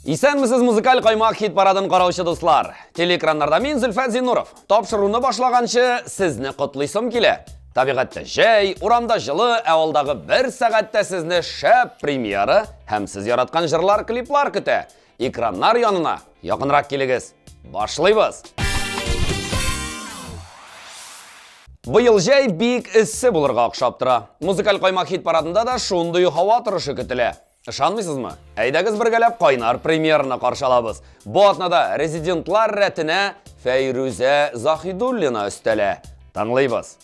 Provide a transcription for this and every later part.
Исәнмісіз музыкаль қаймақ хит парадын қараушы достлар. Телеэкрандарда мен Зүлфат Зинуров. Тапшыруны башлағаншы сізні құтлыйсым келе. Табиғатта жай, урамда жылы, әуалдағы бір сағатта сізні шәп премьері һәм сіз яратқан жырлар клиплар күті. Экраннар янына яқынырақ келегіз. Башлайбыз. Бұйыл жай бик іссі бұлырға ақшап тұра. Музыкаль қаймақ хит парадында да шундый хава тұрышы күтілі. Шанмайсызмы? Әйдәгіз біргәләп қайнар премьеріні қаршалабыз. Бұл атнада резидентлар рәтіне Фәйрүзә Захидуллина өстәлі. Таңлайбыз.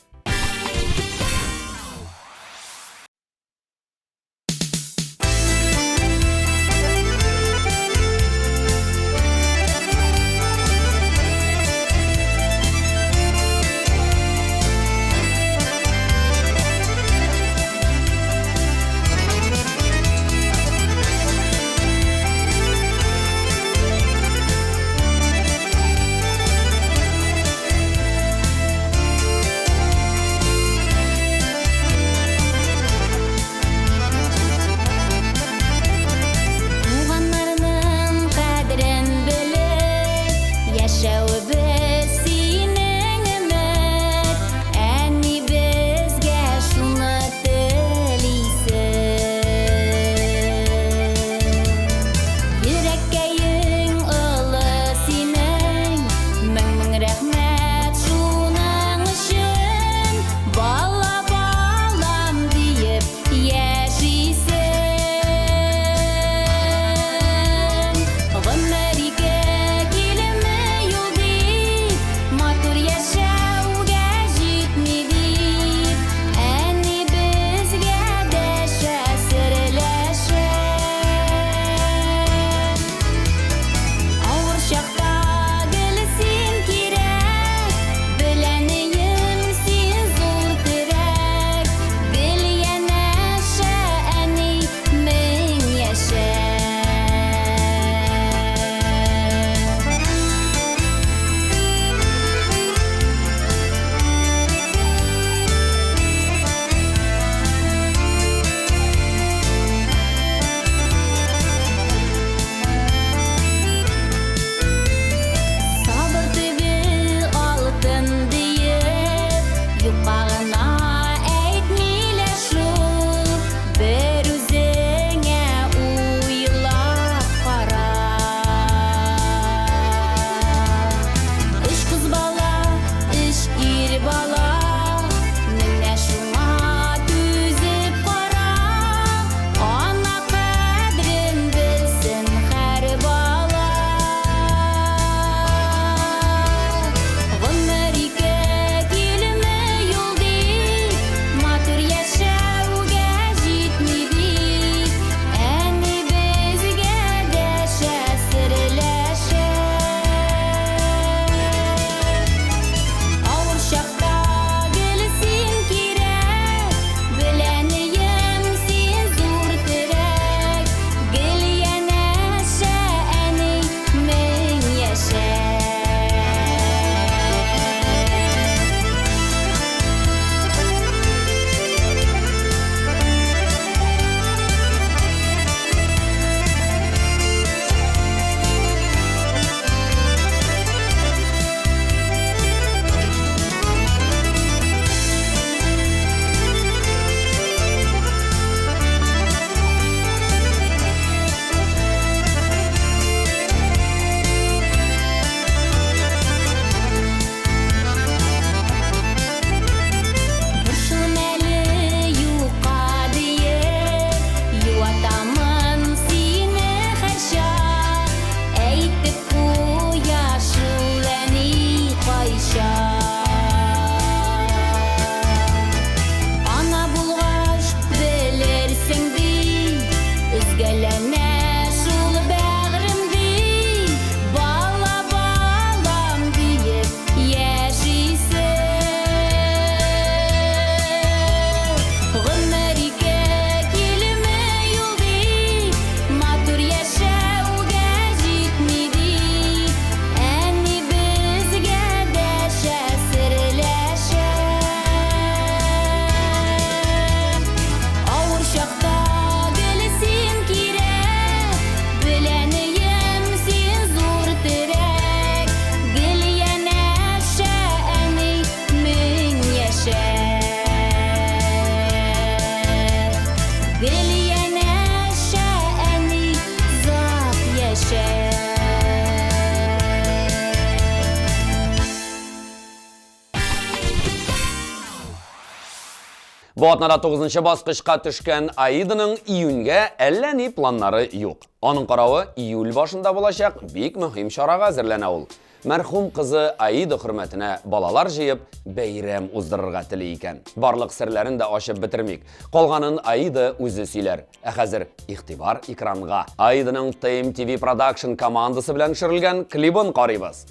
Бу атнада 9-нчы баскычка төшкән Аиданың июньгә әллә ни планнары юк. Аның каравы июль башында булачак бик мөһим чарага әзерләнә ул. Мәрхүм кызы Аида хөрмәтенә балалар җыеп бәйрәм уздырырга тели икән. Барлык серләрен дә ачып бетермик. Калганын Аида үзе сөйләр. Ә хәзер игътибар экранга. Аиданың TMTV Production командасы белән төшерелгән клибын карыйбыз.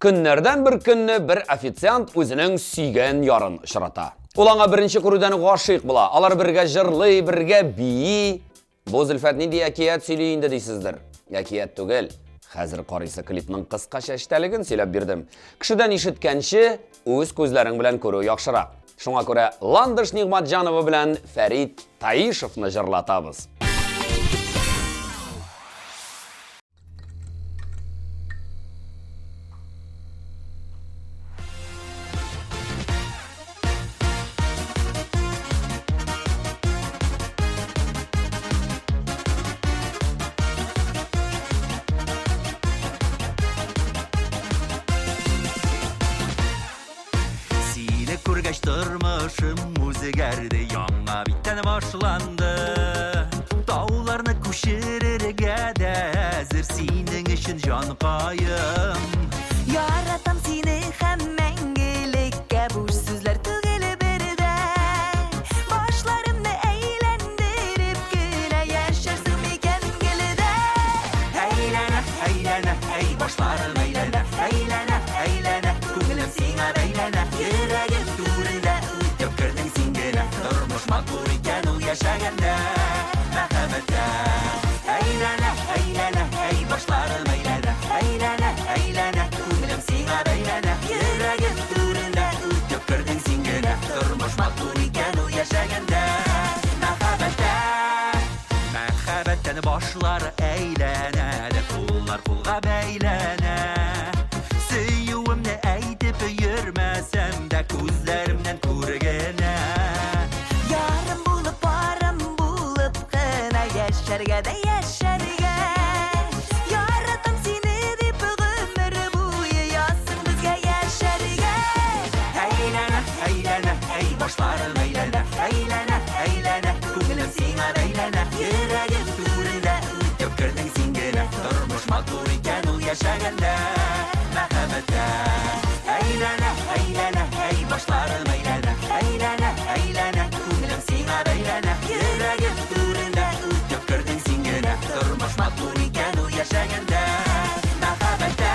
Көннәрдән бер көнне бер официант үзенең сөйгән ярын очрата. Ул аңа беренче күрүдән гашыйк була. Алар бергә җырлый, бергә бии. Бу Зөлфәт нинди әкият сөйли инде дисездер. Әкият түгел. Хәзер карыйсы клипның кыскача эчтәлеген сөйләп бирдем. Кешедән ишеткәнче үз күзләрең белән күрү яхшырак. Шуңа күрә Ландыш Нигъмәтҗанова белән Фәрит Таишевны җырлатабыз. Turmuşum o'zgardi, yanma bittan boshlandı. Dağlarını ko'shirerga da hozir sening uchun jon qoyim. Yaratam seni ham mangilikka, bu so'zlar tug'il birda. Boshlarimni aylantirib gina yasharsin ekan gilida. Aylana, aylana, ey boshlarim aylana, aylana, aylana, ko'nglim senga aylana, yuragim turida o'tib kirding singina. Turmush maqbul ekan u yashaganda, mahabbatda. Aylana, aylana, ey boshlarim aylana, aylana, aylana, ko'nglim senga aylana, yuragim turida o'tib kirding singina. Turmush maqbul ekan u yashaganda, mahabbatda. Mahabbatdan boshlar aylanadi, qo'llar qo'lga baylana. Suyuvimni aytib yurmasam-da ko'zlarimdan ko'rgana. Yarim bo'lib, param bo'lib qina yasharga-da yasharga. Yaratam seni deb umr bo'yi yozsin bizga yasharga. Aylana, aylana, ey boshlarim aylana, aylana, aylana, ko'nglim senga aylana, yuragim turida o'tib kirding singina. Turmush maqbul ekan u yashaganda, mahabbatda. Aylana, aylana, ey boshlarim aylana, aylana, aylana, ko'nglim senga aylana, yuragim turida o'tib kirding singina. Turmush maqbul ekan u yashaganda, mahabbatda.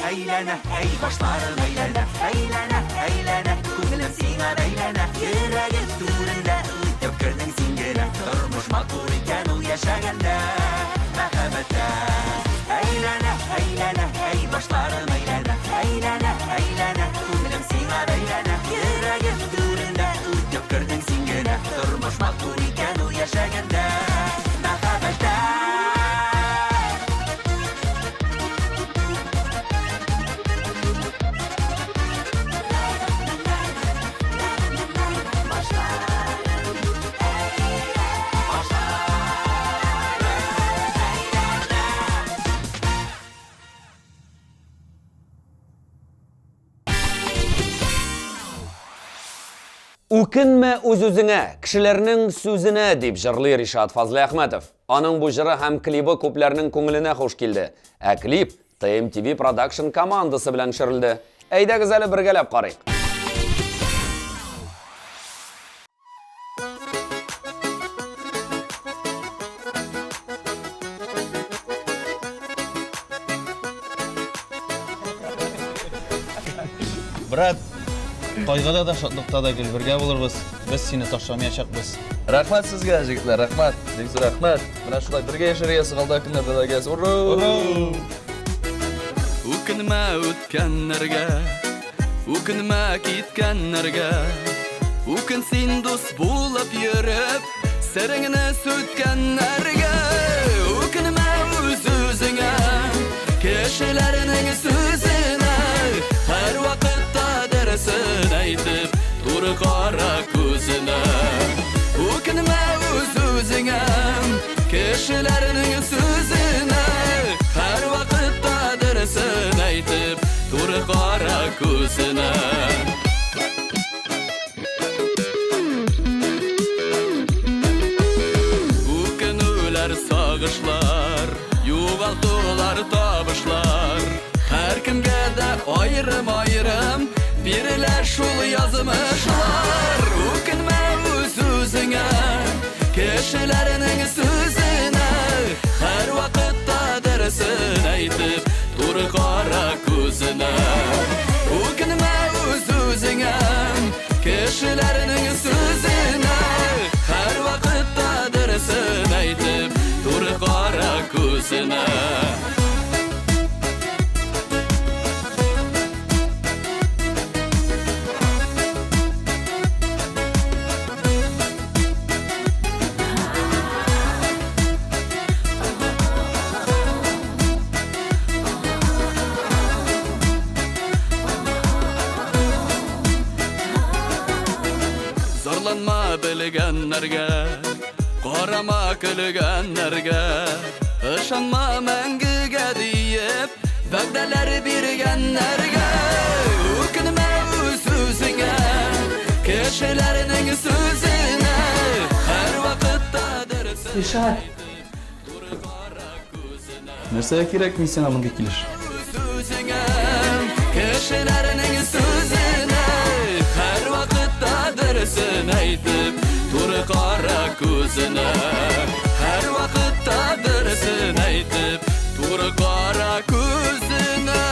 Aylana, ey boshlarim aylana, aylana, aylana, ko'nglim senga aylana, yuragim turida o'tib kirding singina. Turmush maqbul ekan u yashaganda, mahabbatda. Aylana, aylana, ey boshlarim aylana, aylana, aylana, ko'nglim senga aylana, yuragim turida o'tib kirding singina. Turmush maqbul ekan u yashaganda, mahabbatda. Үкінме өз-өзіңе, кішілерінің сөзіне деп жырлы Ришат Фазли Ахметов. Аның бұл жыры һәм клибі көплерінің көңіліне хош келді. Ә клип TMTV Production командасы білән шырылды. Әйдәгіз әлі біргелеп қарайық. Брат, тойгада да шатлыкта да гел бергә булырбыз. Без сине ташламаячакбыз. Рахмат сезгә, җегетләр, рахмат. Бик зур рахмат. Менә шулай бергә яшәргә сыгылда көннәрдә дә гәз. Ура! Үкенмә үткәннәргә, үкенмә киткәннәргә. Үкен син дус булып йөреп, сереңне сүткәннәргә. Үкенмә үз-үзеңә, кешеләрнең сүзенә. Һәр вакытта дәресен әйтеп, туры кара күзенә. Үкенмә үз-үзеңә, кешеләрнең сүзенә. Һәр вакытта дәресен әйтеп, туры кара күзенә. Үкенүләр, сагышлар, югалтулар, табышлар. Һәр кемгә дә айрым-айрым бирелә шул язмышлар. Үкенмә үз-үзеңә, кешеләрнең сүзенә. Һәр вакытта дәресен әйтеп, туры кара күзенә. Үкенмә үз-үзеңә, кешеләрнең сүзенә. Һәр вакытта дәресен әйтеп, bilgenlerge Qarama külgenlerge Işanma мәңгіге deyip Vəqdələr birgenlerge Ökünme özüzüne Kişilerinin sözüne Her vakittadır Rişat. Нәрсәгә кирәк мин сиңа мондый килеш? Sözüne Kişilerinin sözüne Her vakittadır aytib Tur qara ko'zine Her vakittadır aytib Tur qara ko'zine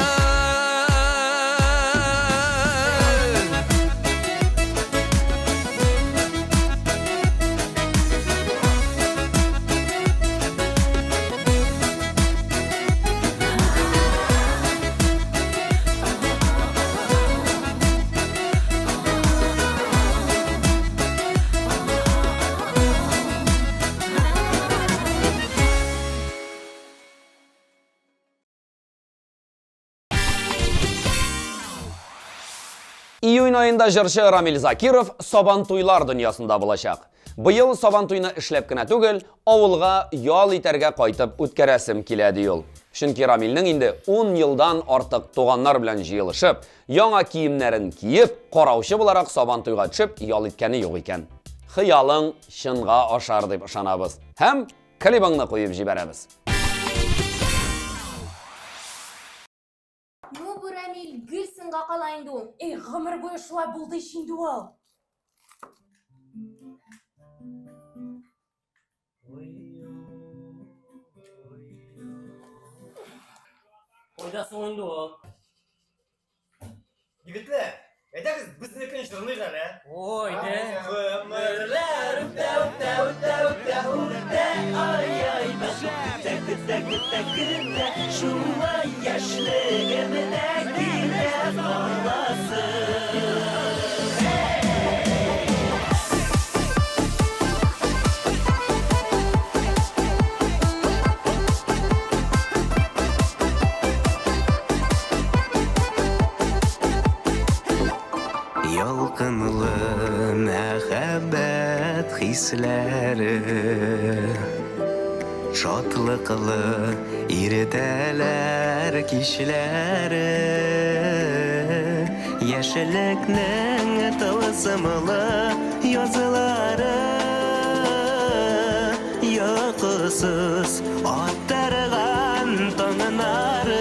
Июнь ayında жырчы Рамил Закиров Сабантуйлар дөньясында булачак. Быел Сабантуйны эшләп кенә түгел, авылга ял итәргә кайтып үткәрәсем килә ди ул. Чөнки Рамилнең инде 10 елдан артык туганнар белән җыелышып, яңа киемнәрен киеп, караучы буларак Сабантуйга төшеп ял иткәне юк икән. Хыялың чынга ашар дип ышанабыз. Һәм клибыңны куеп җибәрәбез. Ну, bu Рамил гел сынга кала инде ул. Гомер буе шулай булды инде ул. Ойдасың инде ул. Егетләр, әйдәгез безнекен җырлыйк әле. Ой, де. Гомерләр үтә, ай, шулай яшьлегемдә килә каласы. Ялкынлы мәхәббәт хисләре Шатлыклы иртәләр кичләре Яшьлекнең тылсымлы язылары Йокысыз аттырган таңнары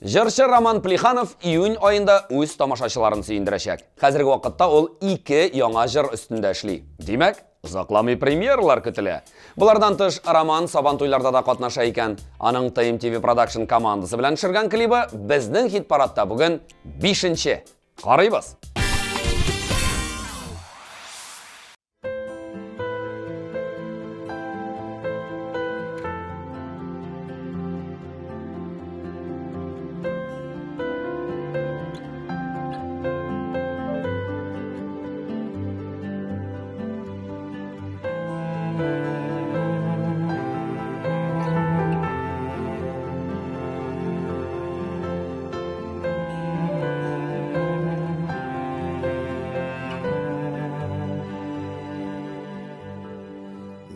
Жырчы Роман Плеханов июнь айында үз тамашачыларын сөендерәчәк. Хәзерге вакытта ул 2 яңа җыр өстендә эшли. Димәк, узакламый премьералар көтелә. Булардан тыш Роман Сабантуйларда да катнаша икән. Аның TMTV Production командасы белән төшергән клибы безнең хит-парадта бүген 5-нче. Карыйбыз.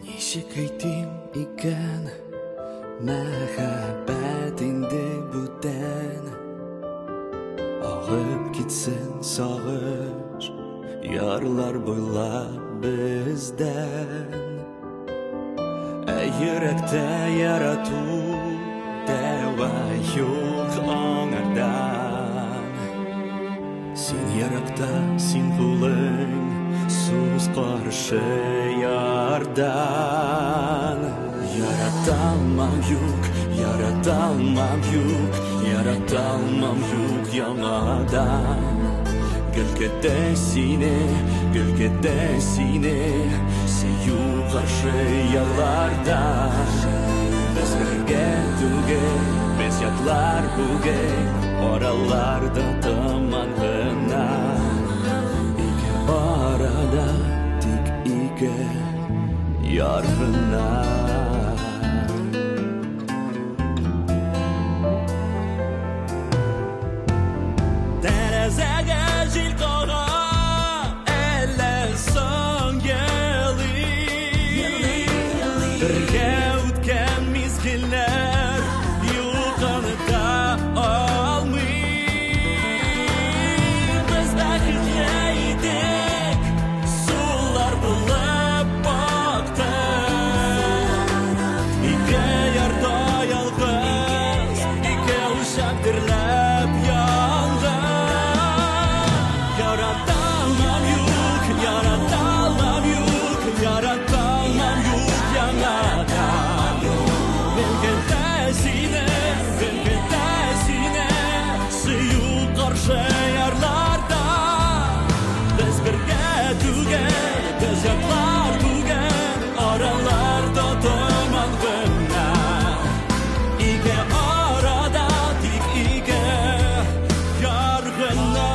Ничек әйтим икән, мәхәббәт инде бүтән. Агып китсен сагыш, ярлар буйлап бездән. Йөрәктә ярату, дәва юк аңардан. Син яракта, син кулың, сус каршы ярдан. Яраталмам юк, яраталмам юк, яраталмам юк яңадан. Гөлкәдә сине, сөю каршы ярлардан. Без бергә түгел, без ятлар бүген, араларда томан гына. Arada tik ike yargına. Terezege jil kara elle son yeli. Birge utken mizgiller yuqanıda almay. Biz bakirgeydik sular bulib baktım. İke yarda yalğız, ike uşak dirlep yandım. Yaratalmam yuk, yaratalmam yuk, yaratalmam yuk yanadan. Bilgin tesine, suyu karşı yarlarda. Biz birge tügen, biz yaklar tügen, aralarda duman gönna. İke arada tik ike yargına.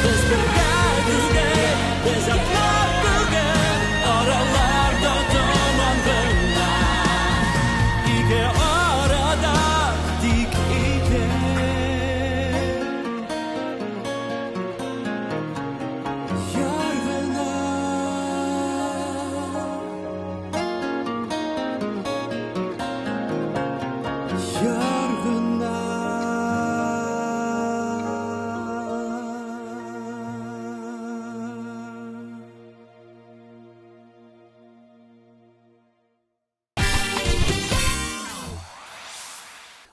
Biz birge tügen, biz yaklar tügen, aralarda duman gönna. İke arada tik ike yargına.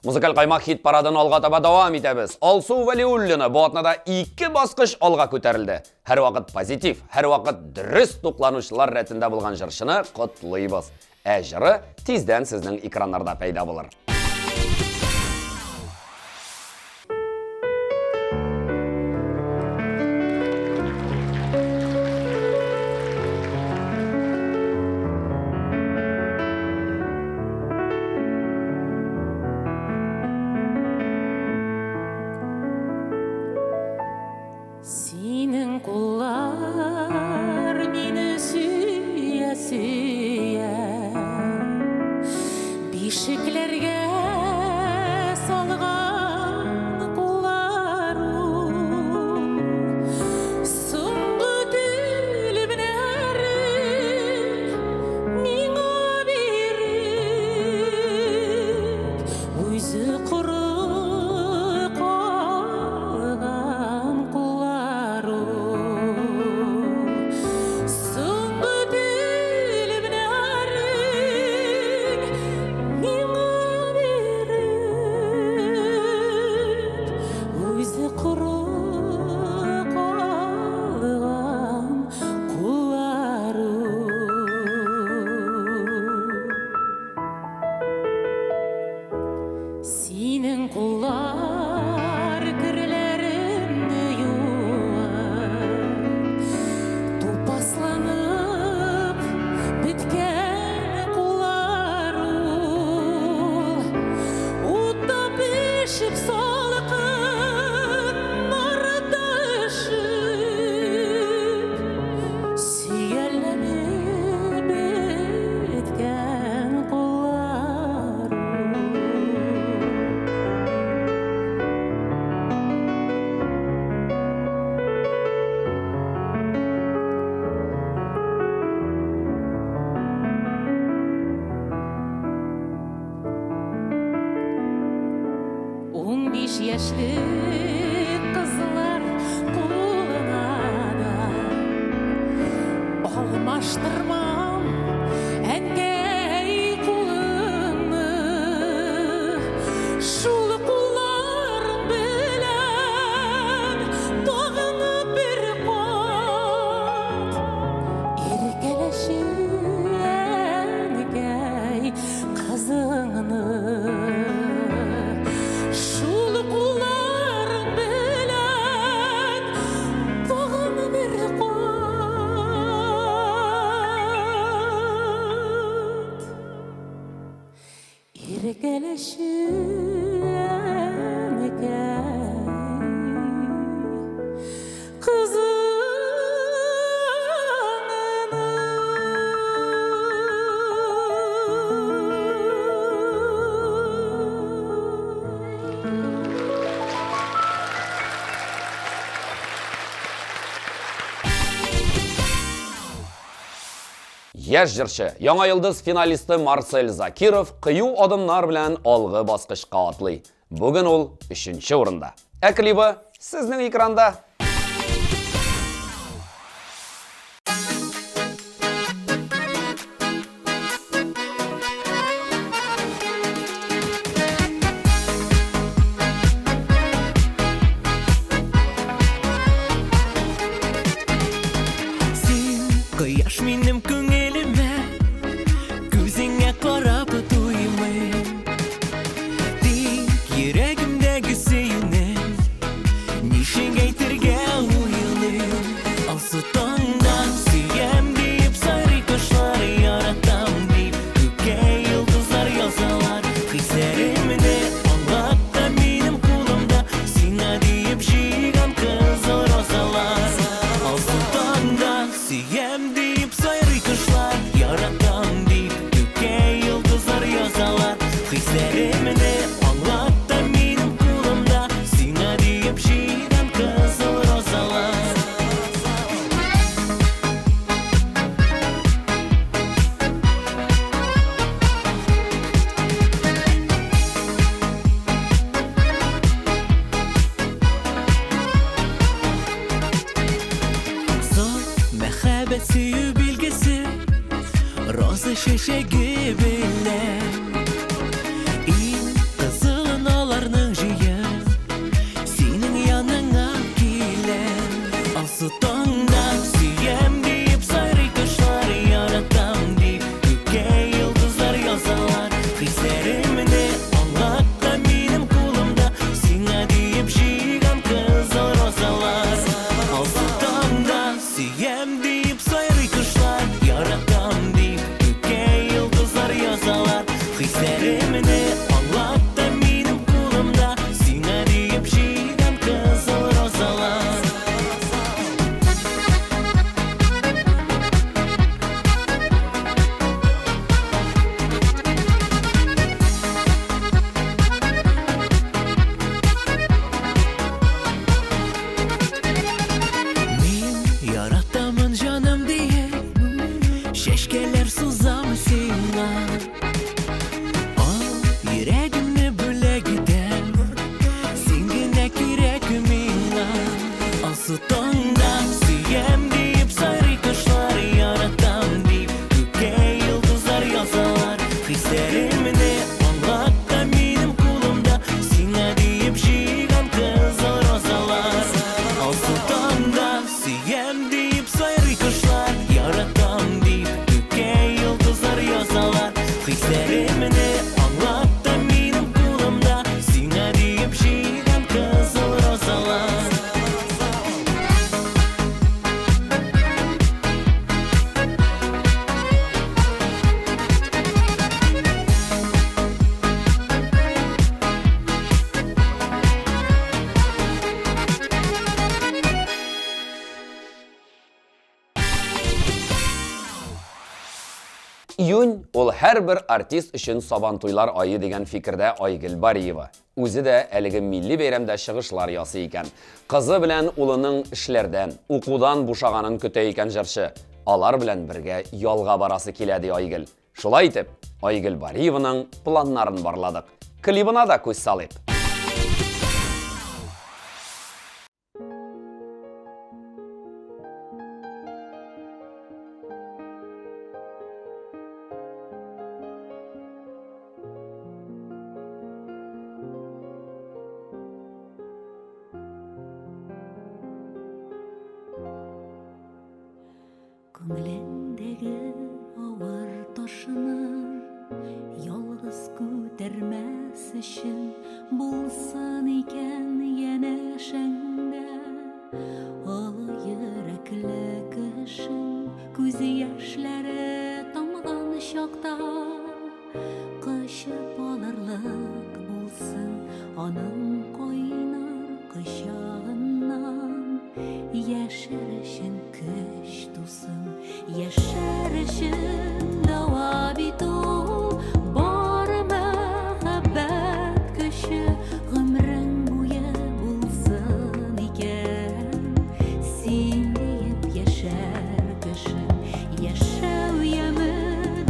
Музыкаль каймак хит парадын алга таба дәвам итәбез. Алсу Вәлиуллина бу атнада 2 баскыч алга күтәрелде. Һәр вакыт позитив, һәр вакыт дөрес тукланучылар рәтендә булган җырчыны котлыйбыз. Ә җыры тиздән сезнең экраннарда пәйда булыр. Синең куллар мине сөя. Бишекләргә салган кулларың. Соңгы телебнәрен миңа биреп, үзе коры калган кулларың. Яшьлек кызлар кулына да алмаштырмам әнкәй кулыңны шул кулларың белән тагын бер кат иркәләшән әнкәй кызыңны шул кулларың белән тагын бер кат иркәләшән әнкәй Яшь җырчы, яңа йолдыз финалисты Марсель Закиров кыю адымнар белән алгы баскычка атлый. Бүген ул 3нче урында. Ә клибы сезнең экранда. Син кояш минем күңелемә күзеңә карап туймыйм Тик йөрәгемдәге сөюне нишек әйтергә уйлыйм Алсу таңда сөям дип сайрый кошлар яратам дип күккә йолдызлар язалар Хисләремне аңлатта минем кулымда сиңа дип җыйган кызыл розалар Алсу таңда сөям дип сайрый кошлар яратам дип күккә йолдызлар язалар Хисләремне аңлатта минем кулымда сиңа дип җыйган кызыл розалар Зор мәхәббәт сөю билгесе роза чәчәге белән Иң кызылын аларның җыя синең яныңа киләм Алсу таңда сөям дип сайрый кошлар яратам дип күккә йолдызлар язалар Хисләремне аңлатта минем кулымда сиңа дип җыйган кызыл розалар Алсу таңда сөям дип сайрый кошлар яратам дип күккә йолдызлар язалар Хисләремне аңлатта минем кулымда сиңа дип җыйган кызыл розалар Мин яратамын җаным диеп чәчкәләр сузам сиңа Ал йөрәгемне бүләк итәм син генә кирәк миңа Алсу таңда сөям дип сайрый кошлар яратам дип күккә йолдызлар язалар Хисләремне аңлатта минем кулымда сиңа дип җыйган кызыл розалар Алсу таңда сөям дип сайрый кошлар яратам дип күккә йолдызлар язалар Хисләремне аңлатта минем кулымда сиңа дип җыйган кызыл розалар Июнь ул һәрбер артист өчен сабантуйлар айы дигән фикердә Айгөл Бариева. Үзе дә әлеге милли бәйрәмдә чыгышлар ясый икән. Кызы белән улының эшләрдән, укудан бушаганын көтә икән җырчы. Алар белән бергә ялга барасы килә ди Айгөл. Шулай итеп, Айгөл Бариеваның планнарын барладык. Клибына да күз салыйк. Көңлендегі ауыр ташыны ялгыз көтермәс үшін булсын икән янәшәңдә олы йөрәкле кешең күзе яшьләре тамган чакта кычып алырлык булсын аның кайнар кочагыннан яшәр өчен көч тусын яшәр өчен дава бит ул бар мәхәббәт көче гомрең буе булсын икән син диеп яшәр кеше яшәү яме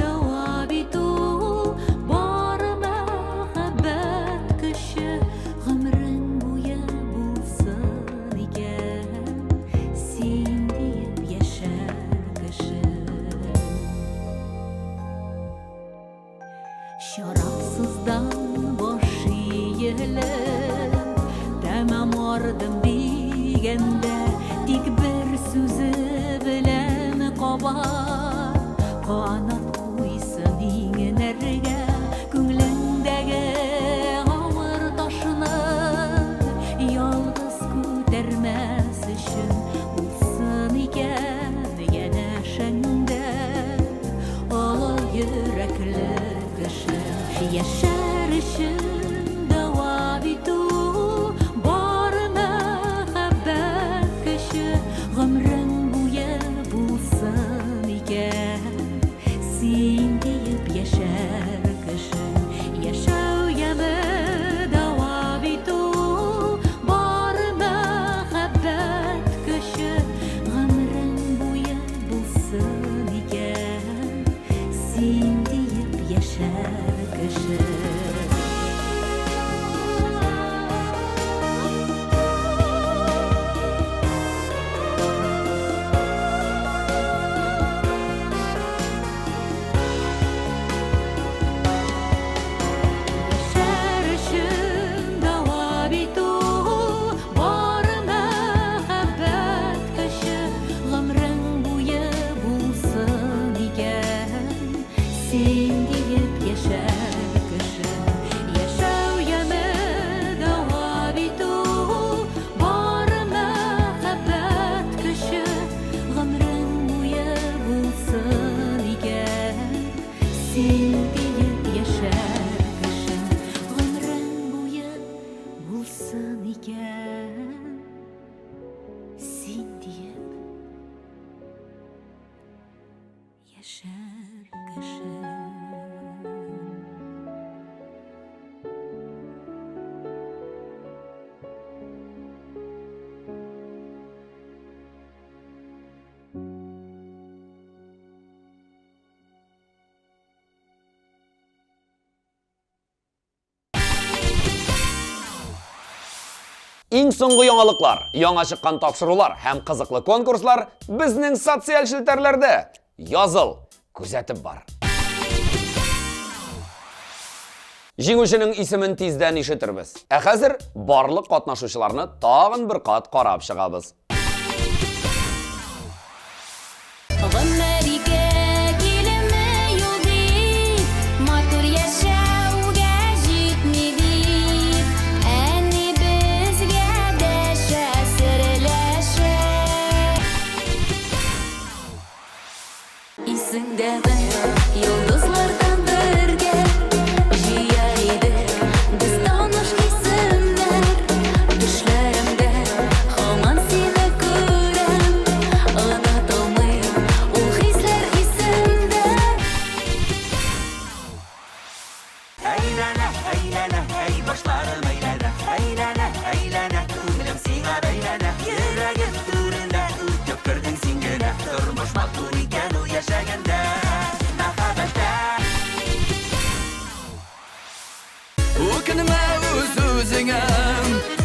дава бит ул бар мәхәббәт көче гомрең буе булсын икән син диеп яшәр кеше Şarasızdan boş iyilik Tamam ordım degende Tik bir sözü bilen kabar Kanat koysun iğnerge Көңлеңдәге ağır taşını Yalgız көтермәс үшін Булсын икән янәшәңдә Олы йөрәкле кеше яшәр өчен дава бит ул бар мәхәббәт көче гомрең буе булсын икән син диеп яшәр кеше яшәү яме дава бит ул бар мәхәббәт көче гомрең буе булсын икән син диеп яшәр кеше Яшәр өчен дава бит ул бар мәхәббәт көче гомрең буе булсын икән син диеп яшәр кеше яшәү яме дава бит ул бар мәхәббәт көче гомрең буе булсын икән син диеп яшәр кеше гомрең буе булсын икән син диеп яшәр кеше Иң соңгы яңалыклар, яңа чыккан тапшырулар һәм кызыклы конкурслар безнең социаль челтәрләрдә. Языл, күзәтеп бар. Җиңүченең исемен тиздән ишетербез. Ә хәзер барлык катнашучыларны тагын бер кат карап чыгабыз. Гомәргә килеме юлди матур яшәүгә җитми дип әни безгә дәшә серләшә Исеңдәме йолдызлардан бергә җыя идек без таныш исемнәр төшләремдә һаман сине күрәм Онытылмыйм ул хисләр исемдә Әйләнә, әйләнә, әй башларым әйләнә Әйләнә, әйләнә, күңелем сиңа бәйләнә Йөрәгем түрендә үтеп кердең син генә Тормыш матур икән ул яшәгәндә Мәхәббәттә Үкенмә үз-үзеңә,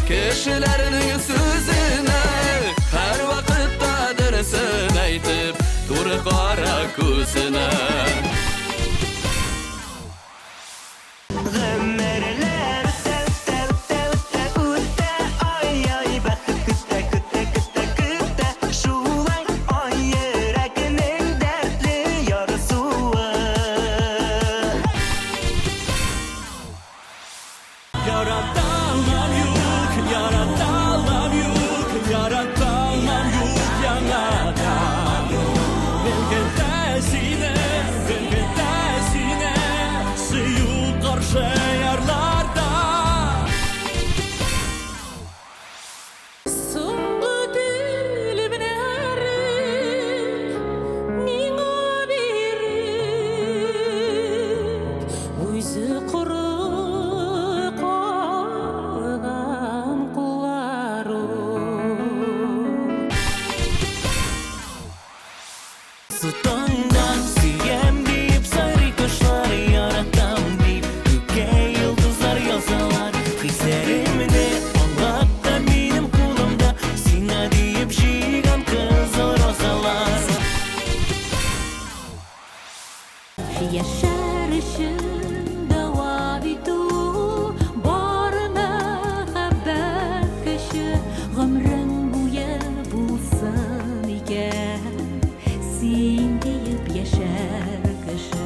кешеләрнең сүзенә Һәр вакытта дөресен әйтеп, туры кара күзенә Гомерләр үтә, ай, бәхет көтә, шулай ай йөрәкнең Mesut'undan Siyem deyip sarı kuşları yaratam deyip Gökè yıldızlar yazsalar Hislerimde Allah'tan benim kulumda Sina deyip jigan kızıl rozalar Yaşar için devam etu Barına haber kışı Ömrün boyu bulsın iken Sen deyip yaşar kışı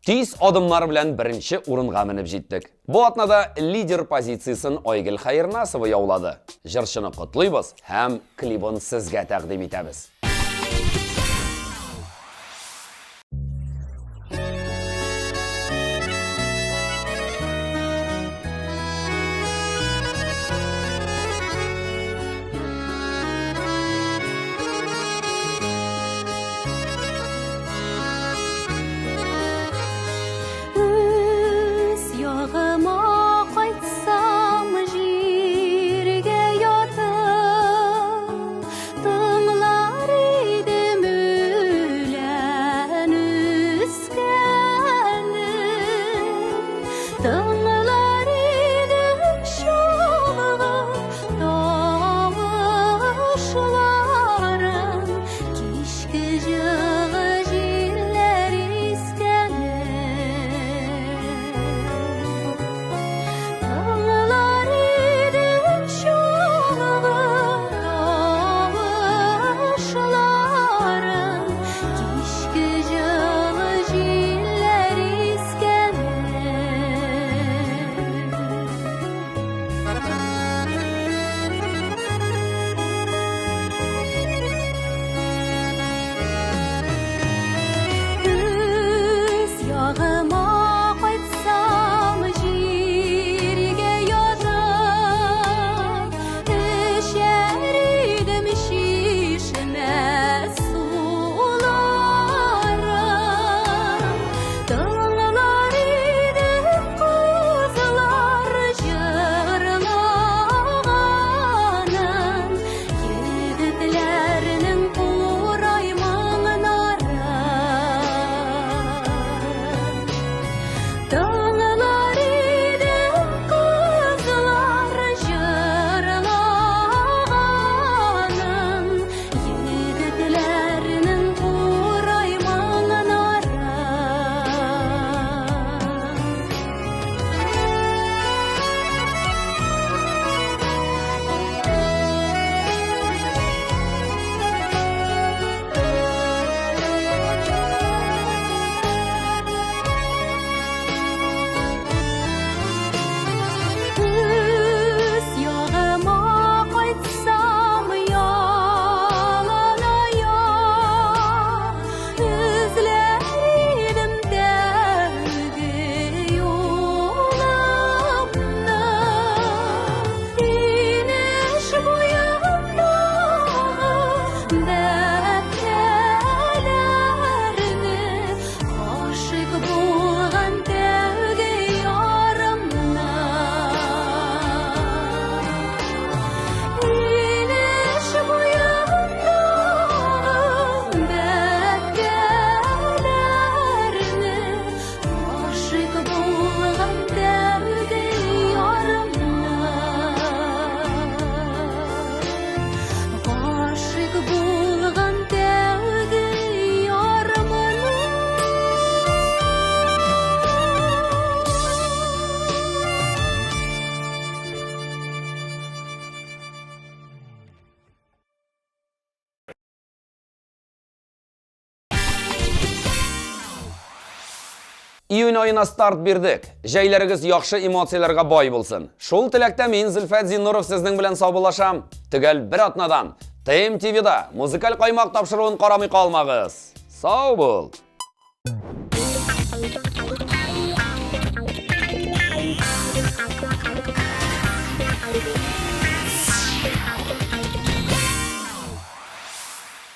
Тиз adımlar bilen birinci urunga minip jettik. Bu atnada lider pozitsiyasını Oygil Hayırnasova yauladı. Jırşını kutluybыз hem klibin sizge taqdim etamiz. Üs yağıma qaytsam jirge yatıp Tığlar idim ülen üskeni Tığlar idim şoğlu tavuşlarım Kişki jığı jiller iskeni Tağlar idim şoğlu tavuşlarım Kişki jığı jiller iskeni Üs yağıma qaytsam jirge yatıp İşer idim şişmez sularım Dağlar idim kızlar jırlağanım Yigitlerinin quraymağınarım Dağlar idim kızlar jırlağanım Yigitlerinin quraymağınarım Üs yağıma qaytsam yalanaya Üzler idim derdi yolumda İniş boyumda Bekelerini Aşık bulgan devgi yarımda İniş boyumda Bekelerini Aşık bulgan devgi yarımda Aşık bulgan devgi yarımda Iyun ayına start berdik. Jeyleriniz yaxşı emosiyalarga boy bulsun. Şol tilakda men Zülfat Zinurov sizning bilan sog'lasham. Tugel bir atnadan TMTV'da muzikal qaymoq topshiruvini qaramay qolmag'iz. Sog' bo'l.